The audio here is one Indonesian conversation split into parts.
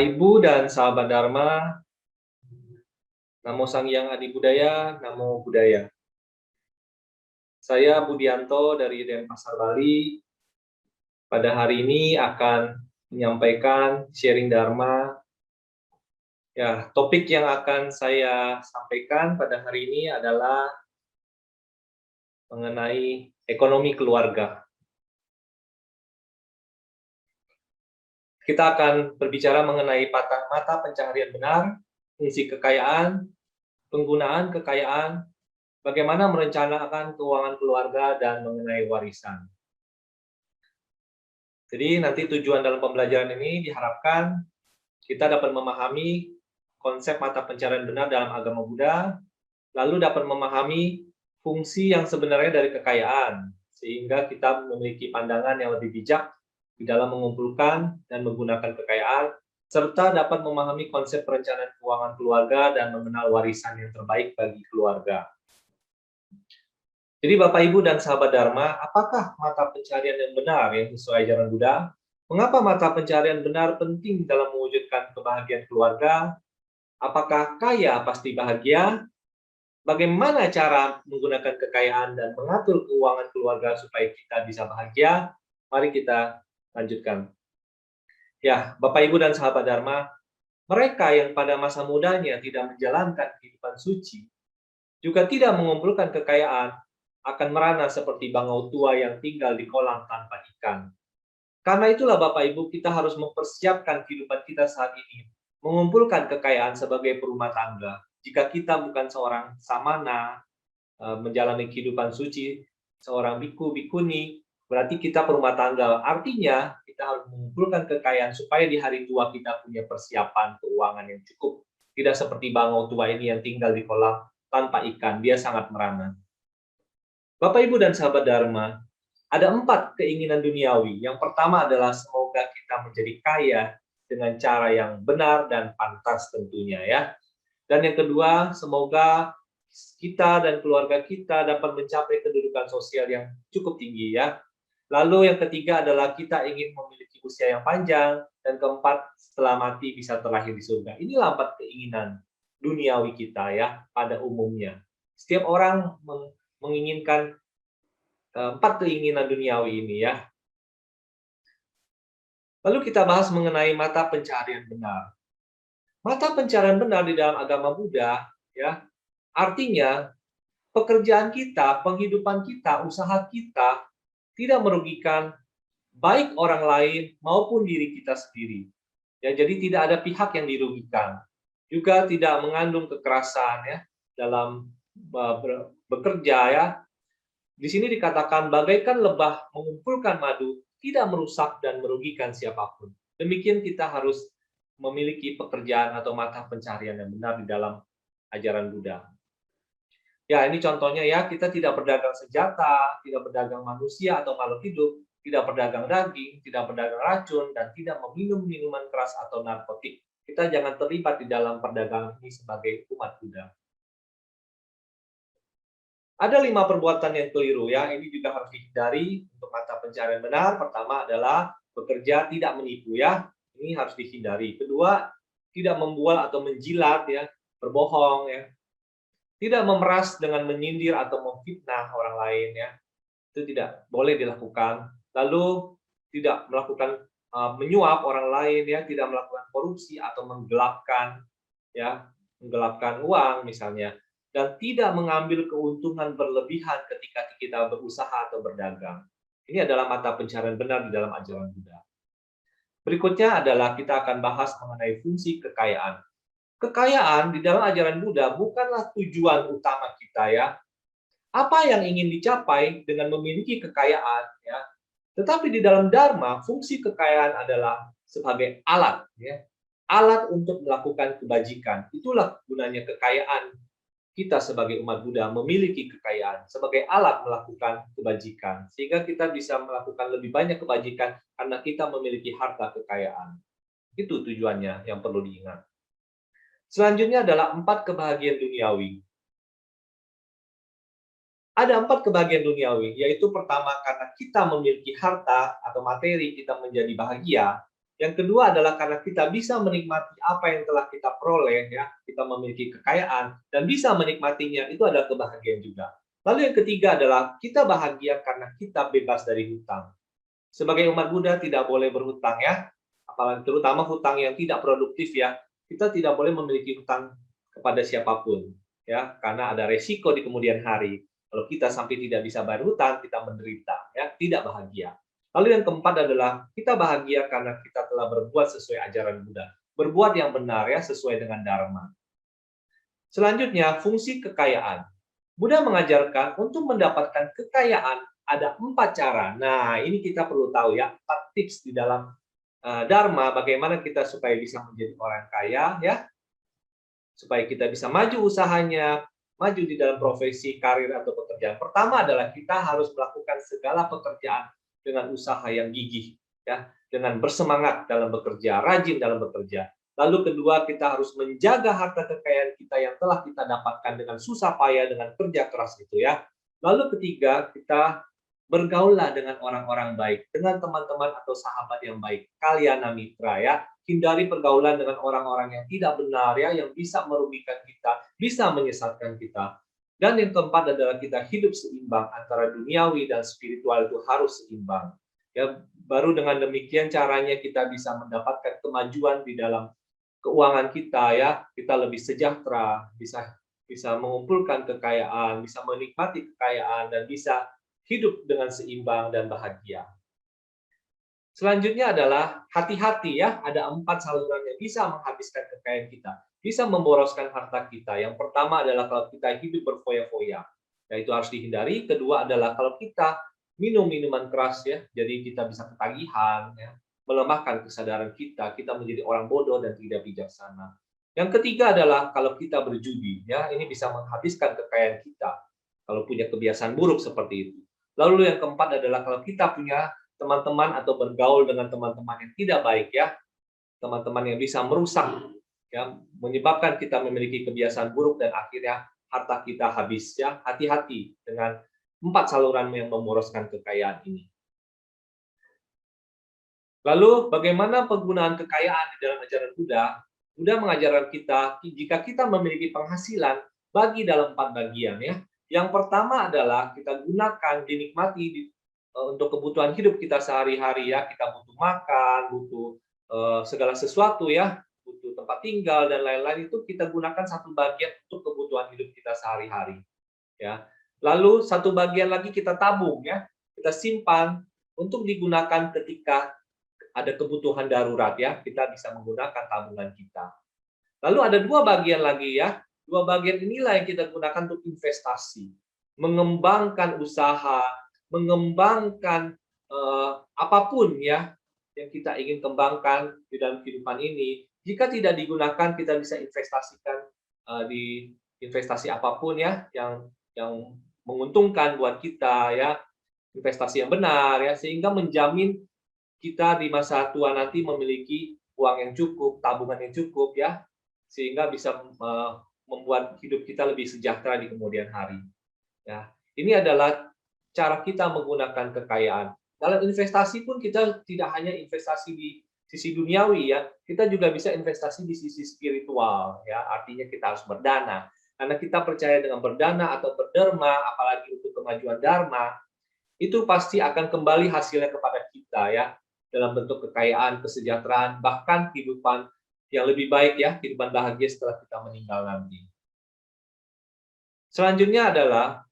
Ibu dan sahabat Dharma, Namo Sang Hyang Adi Budaya, Namo Buddhaya. Saya Budianto dari Denpasar, Bali. Pada hari ini akan menyampaikan sharing Dharma. Ya, topik yang akan saya sampaikan pada hari ini adalah mengenai ekonomi keluarga. Kita akan berbicara mengenai mata pencaharian benar, fungsi kekayaan, penggunaan kekayaan, bagaimana merencanakan keuangan keluarga, dan mengenai warisan. Jadi nanti tujuan dalam pembelajaran ini diharapkan kita dapat memahami konsep mata pencaharian benar dalam agama Buddha, lalu dapat memahami fungsi yang sebenarnya dari kekayaan, sehingga kita memiliki pandangan yang lebih bijak di dalam mengumpulkan dan menggunakan kekayaan, serta dapat memahami konsep perencanaan keuangan keluarga dan mengenal warisan yang terbaik bagi keluarga. Jadi Bapak, Ibu, dan sahabat Dharma, apakah mata pencaharian yang benar yang sesuai ajaran Buddha? Mengapa mata pencaharian benar penting dalam mewujudkan kebahagiaan keluarga? Apakah kaya pasti bahagia? Bagaimana cara menggunakan kekayaan dan mengatur keuangan keluarga supaya kita bisa bahagia? Mari kita lanjutkan. Ya, Bapak, Ibu, dan sahabat Dharma, mereka yang pada masa mudanya tidak menjalankan kehidupan suci, juga tidak mengumpulkan kekayaan, akan merana seperti bangau tua yang tinggal di kolam tanpa ikan. Karena itulah Bapak Ibu, kita harus mempersiapkan kehidupan kita saat ini, mengumpulkan kekayaan sebagai perumah tangga. Jika kita bukan seorang samana, menjalani kehidupan suci, seorang biku, bikuni, berarti kita perumah tangga. Artinya, kita harus mengumpulkan kekayaan supaya di hari tua kita punya persiapan keuangan yang cukup. Tidak seperti bangau tua ini yang tinggal di kolam tanpa ikan, dia sangat merana. Bapak, Ibu, dan sahabat Dharma, ada 4 keinginan duniawi. Yang pertama adalah semoga kita menjadi kaya dengan cara yang benar dan pantas tentunya ya. Dan yang kedua, semoga kita dan keluarga kita dapat mencapai kedudukan sosial yang cukup tinggi ya. Lalu yang ketiga adalah kita ingin memiliki usia yang panjang, dan keempat, setelah mati bisa terlahir di surga. Inilah 4 keinginan duniawi kita ya pada umumnya. Setiap orang menginginkan 4 keinginan duniawi ini ya. Lalu kita bahas mengenai mata pencaharian benar. Mata pencaharian benar di dalam agama Buddha ya, artinya pekerjaan kita, penghidupan kita, usaha kita tidak merugikan baik orang lain maupun diri kita sendiri. Ya, jadi tidak ada pihak yang dirugikan. Juga tidak mengandung kekerasan ya dalam bekerja ya. Di sini dikatakan bagaikan lebah mengumpulkan madu, tidak merusak dan merugikan siapapun. Demikian kita harus memiliki pekerjaan atau mata pencaharian yang benar di dalam ajaran Buddha. Ya, ini contohnya ya, kita tidak berdagang senjata, tidak berdagang manusia atau makhluk hidup, tidak berdagang daging, tidak berdagang racun, dan tidak meminum minuman keras atau narkotik. Kita jangan terlibat di dalam perdagangan ini sebagai umat Buddha. Ada 5 perbuatan yang keliru ya, ini juga harus dihindari untuk mata pencaharian benar. Pertama adalah bekerja tidak menipu ya, ini harus dihindari. Kedua, tidak membual atau menjilat ya, berbohong ya. Tidak memeras dengan menyindir atau memfitnah orang lain ya, itu tidak boleh dilakukan. Lalu tidak melakukan menyuap orang lain ya, tidak melakukan korupsi atau menggelapkan ya, menggelapkan uang misalnya. Dan tidak mengambil keuntungan berlebihan ketika kita berusaha atau berdagang. Ini adalah mata pencaharian benar di dalam ajaran Buddha. Berikutnya adalah kita akan bahas mengenai fungsi kekayaan. Kekayaan di dalam ajaran Buddha bukanlah tujuan utama kita ya. Apa yang ingin dicapai dengan memiliki kekayaan ya. Tetapi di dalam Dharma, fungsi kekayaan adalah sebagai alat ya. Alat untuk melakukan kebajikan. Itulah gunanya kekayaan. Kita sebagai umat Buddha memiliki kekayaan sebagai alat melakukan kebajikan, sehingga kita bisa melakukan lebih banyak kebajikan karena kita memiliki harta kekayaan. Itu tujuannya yang perlu diingat. Selanjutnya adalah 4 kebahagiaan duniawi. Ada 4 kebahagiaan duniawi, yaitu pertama karena kita memiliki harta atau materi kita menjadi bahagia, Yang kedua adalah karena kita bisa menikmati apa yang telah kita peroleh, ya, kita memiliki kekayaan dan bisa menikmatinya, itu adalah kebahagiaan juga. Lalu yang ketiga adalah kita bahagia karena kita bebas dari hutang. Sebagai umat Buddha tidak boleh berhutang, ya, apalagi terutama hutang yang tidak produktif, ya. Kita tidak boleh memiliki hutang kepada siapapun, ya, karena ada resiko di kemudian hari. Kalau kita sampai tidak bisa bayar hutang, kita menderita, ya, tidak bahagia. Lalu yang keempat adalah kita bahagia karena kita telah berbuat sesuai ajaran Buddha, berbuat yang benar, ya, sesuai dengan dharma. Selanjutnya, fungsi kekayaan. Buddha mengajarkan untuk mendapatkan kekayaan ada 4 cara. Nah, ini kita perlu tahu, ya, 4 tips di dalam dharma bagaimana kita supaya bisa menjadi orang kaya, ya, supaya kita bisa maju usahanya, maju di dalam profesi, karir atau pekerjaan. Pertama adalah kita harus melakukan segala pekerjaan dengan usaha yang gigih, ya, dengan bersemangat dalam bekerja, rajin dalam bekerja. Lalu kedua, kita harus menjaga harta kekayaan kita yang telah kita dapatkan dengan susah payah, dengan kerja keras itu, ya. Lalu ketiga, kita bergaullah dengan orang-orang baik, dengan teman-teman atau sahabat yang baik, kalyana mitra, ya. Hindari pergaulan dengan orang-orang yang tidak benar, ya, yang bisa merugikan kita, bisa menyesatkan kita. Dan yang keempat adalah kita hidup seimbang antara duniawi dan spiritual, itu harus seimbang. Ya, baru dengan demikian caranya kita bisa mendapatkan kemajuan di dalam keuangan kita, ya. Kita lebih sejahtera, bisa bisa mengumpulkan kekayaan, bisa menikmati kekayaan dan bisa hidup dengan seimbang dan bahagia. Selanjutnya adalah hati-hati, ya, ada 4 saluran yang bisa menghabiskan kekayaan kita, bisa memboroskan harta kita. Yang pertama adalah kalau kita hidup berfoya-foya, ya, itu harus dihindari. Kedua adalah kalau kita minum minuman keras, ya, jadi kita bisa ketagihan, ya, melemahkan kesadaran kita, kita menjadi orang bodoh dan tidak bijaksana. Yang ketiga adalah kalau kita berjudi, ya, ini bisa menghabiskan kekayaan kita, kalau punya kebiasaan buruk seperti itu. Lalu yang keempat adalah kalau kita punya teman-teman atau bergaul dengan teman-teman yang tidak baik, ya, teman-teman yang bisa merusak, ya, menyebabkan kita memiliki kebiasaan buruk dan akhirnya harta kita habis, ya. Hati-hati dengan 4 saluran yang memboroskan kekayaan ini. Lalu bagaimana penggunaan kekayaan di dalam ajaran Buddha? Buddha mengajarkan kita jika kita memiliki penghasilan bagi dalam 4 bagian, ya. Yang pertama adalah kita gunakan dinikmati untuk kebutuhan hidup kita sehari-hari, ya. Kita butuh makan, butuh segala sesuatu, ya, butuh tempat tinggal dan lain-lain, itu kita gunakan satu bagian untuk kebutuhan hidup kita sehari-hari, ya. Lalu satu bagian lagi kita tabung, ya. Kita simpan untuk digunakan ketika ada kebutuhan darurat, ya, kita bisa menggunakan tabungan kita. Lalu ada 2 bagian lagi, ya. 2 bagian inilah yang kita gunakan untuk investasi, mengembangkan usaha, mengembangkan apapun, ya, yang kita ingin kembangkan di dalam kehidupan ini. Jika tidak digunakan, kita bisa investasikan di investasi apapun, ya, yang menguntungkan buat kita, ya, investasi yang benar, ya, sehingga menjamin kita di masa tua nanti memiliki uang yang cukup, tabungan yang cukup, ya, sehingga bisa membuat hidup kita lebih sejahtera di kemudian hari. Ya, ini adalah cara kita menggunakan kekayaan. Dalam investasi pun kita tidak hanya investasi di sisi duniawi, ya, kita juga bisa investasi di sisi spiritual, ya. Artinya kita harus berdana. Karena kita percaya dengan berdana atau berderma, apalagi untuk kemajuan dharma, itu pasti akan kembali hasilnya kepada kita, ya, dalam bentuk kekayaan, kesejahteraan, bahkan kehidupan yang lebih baik, ya, kehidupan bahagia setelah kita meninggal nanti. Selanjutnya adalah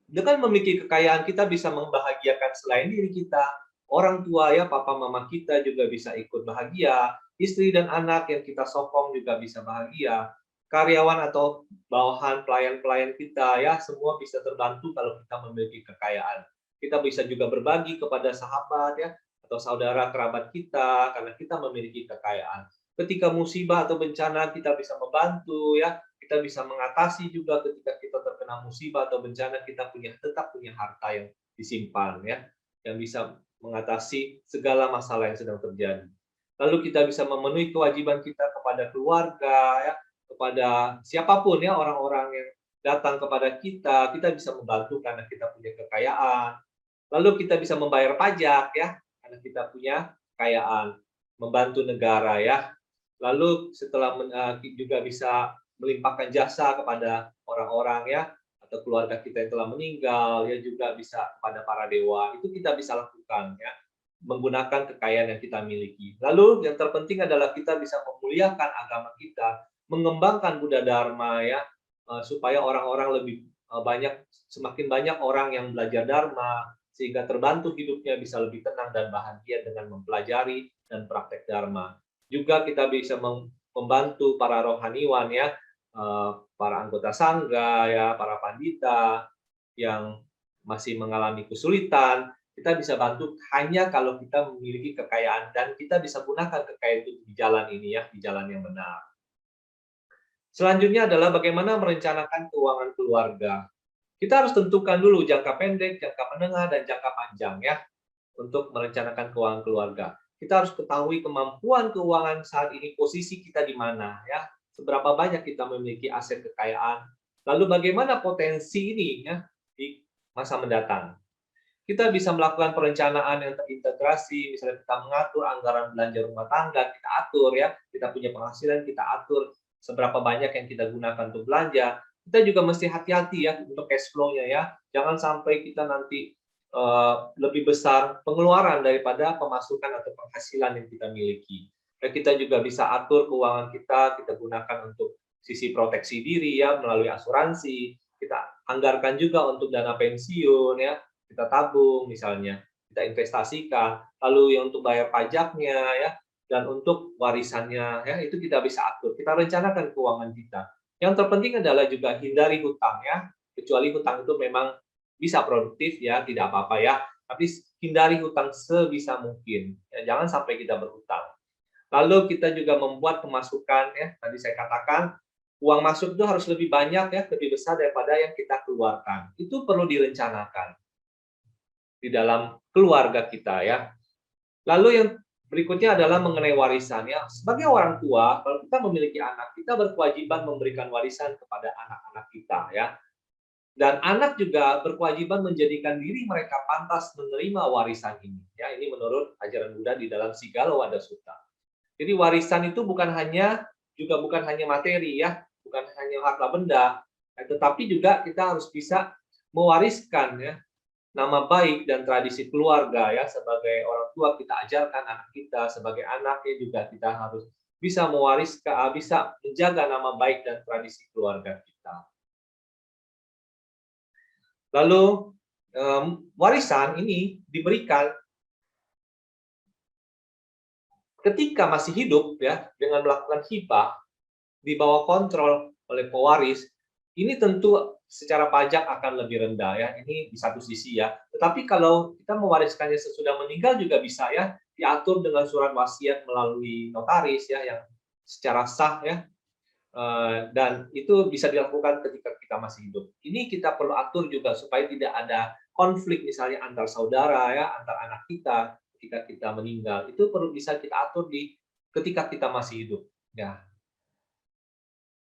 dengan memiliki kekayaan kita bisa membahagiakan selain diri kita, orang tua, ya, papa mama kita juga bisa ikut bahagia, istri dan anak yang kita sokong juga bisa bahagia, karyawan atau bawahan pelayan-pelayan kita, ya, semua bisa terbantu kalau kita memiliki kekayaan. Kita bisa juga berbagi kepada sahabat, ya, atau saudara kerabat kita karena kita memiliki kekayaan. Ketika musibah atau bencana kita bisa membantu, ya, kita bisa mengatasi juga ketika kita terkena musibah atau bencana, kita tetap punya harta yang disimpan, ya, yang bisa mengatasi segala masalah yang sedang terjadi. Lalu kita bisa memenuhi kewajiban kita kepada keluarga, ya, kepada siapapun, ya, orang-orang yang datang kepada kita bisa membantu karena kita punya kekayaan. Lalu kita bisa membayar pajak, ya, karena kita punya kekayaan. membantu negara ya. Lalu setelah juga bisa melimpahkan jasa kepada orang-orang ya, atau keluarga kita yang telah meninggal, ya juga bisa kepada para dewa. Itu kita bisa lakukan ya, menggunakan kekayaan yang kita miliki. Lalu yang terpenting adalah kita bisa memuliakan agama kita, mengembangkan Buddha Dharma ya, supaya orang-orang lebih banyak, semakin banyak orang yang belajar Dharma, sehingga terbantu hidupnya bisa lebih tenang dan bahagia dengan mempelajari dan praktek Dharma. Juga kita bisa membantu para rohaniwan ya, para anggota sangga ya, para pandita yang masih mengalami kesulitan, kita bisa bantu hanya kalau kita memiliki kekayaan dan kita bisa gunakan kekayaan itu di jalan ini ya, di jalan yang benar. Selanjutnya adalah bagaimana merencanakan keuangan keluarga. Kita harus tentukan dulu jangka pendek, jangka menengah, dan jangka panjang ya, untuk merencanakan keuangan keluarga. Kita harus ketahui kemampuan keuangan saat ini, posisi kita di mana ya, seberapa banyak kita memiliki aset kekayaan, lalu bagaimana potensi ini ya di masa mendatang. Kita bisa melakukan perencanaan yang terintegrasi, misalnya kita mengatur anggaran belanja rumah tangga, kita atur ya, kita punya penghasilan, kita atur seberapa banyak yang kita gunakan untuk belanja. Kita juga mesti hati-hati ya untuk cash flow-nya ya. Jangan sampai kita nanti lebih besar pengeluaran daripada pemasukan atau penghasilan yang kita miliki. Dan kita juga bisa atur keuangan kita gunakan untuk sisi proteksi diri ya, melalui asuransi. Kita anggarkan juga untuk dana pensiun ya, kita tabung misalnya, kita investasikan, lalu yang untuk bayar pajaknya ya, dan untuk warisannya ya, itu kita bisa atur. Kita rencanakan keuangan kita. Yang terpenting adalah juga hindari hutang ya, kecuali hutang itu memang bisa produktif ya, tidak apa-apa ya, tapi hindari hutang sebisa mungkin. Ya, jangan sampai kita berhutang. Lalu kita juga membuat pemasukan ya, tadi saya katakan uang masuk itu harus lebih banyak ya, lebih besar daripada yang kita keluarkan. Itu perlu direncanakan di dalam keluarga kita ya. Lalu yang berikutnya adalah mengenai warisan ya. Sebagai orang tua, kalau kita memiliki anak, kita berkewajiban memberikan warisan kepada anak-anak kita ya. Dan anak juga berkewajiban menjadikan diri mereka pantas menerima warisan ini. Ya, ini menurut ajaran Buddha di dalam Sigala Sutta. Jadi warisan itu bukan hanya materi ya, bukan hanya harta benda, tetapi juga kita harus bisa mewariskan ya nama baik dan tradisi keluarga ya. Sebagai orang tua kita ajarkan anak kita, sebagai anaknya juga kita harus bisa mewariskan, bisa menjaga nama baik dan tradisi keluarga kita. Lalu warisan ini diberikan ketika masih hidup ya, dengan melakukan hibah di bawah kontrol oleh pewaris. Ini tentu secara pajak akan lebih rendah ya. Ini di satu sisi ya. Tetapi kalau kita mewariskannya sesudah meninggal juga bisa ya, diatur dengan surat wasiat melalui notaris ya, yang secara sah ya. Dan itu bisa dilakukan ketika kita masih hidup. Ini kita perlu atur juga supaya tidak ada konflik misalnya antar saudara ya, antar anak kita ketika kita meninggal. Itu perlu bisa kita atur ketika kita masih hidup ya.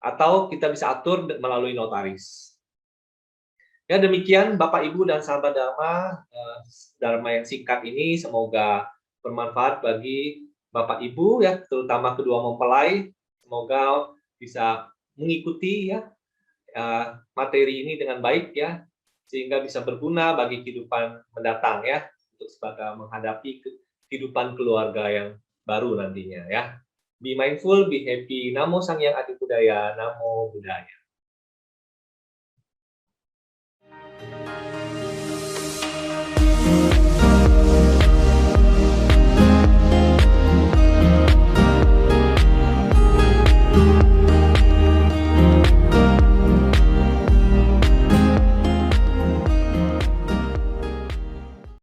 Atau kita bisa atur melalui notaris. Ya demikian Bapak Ibu dan sahabat Dharma, Dharma yang singkat ini semoga bermanfaat bagi Bapak Ibu ya, terutama kedua mempelai. Semoga bisa mengikuti ya materi ini dengan baik ya, sehingga bisa berguna bagi kehidupan mendatang ya, untuk sebagai menghadapi kehidupan keluarga yang baru nantinya ya. Be mindful, be happy. Namo Sang Hyang Adi Budaya, Namo Buddhaya.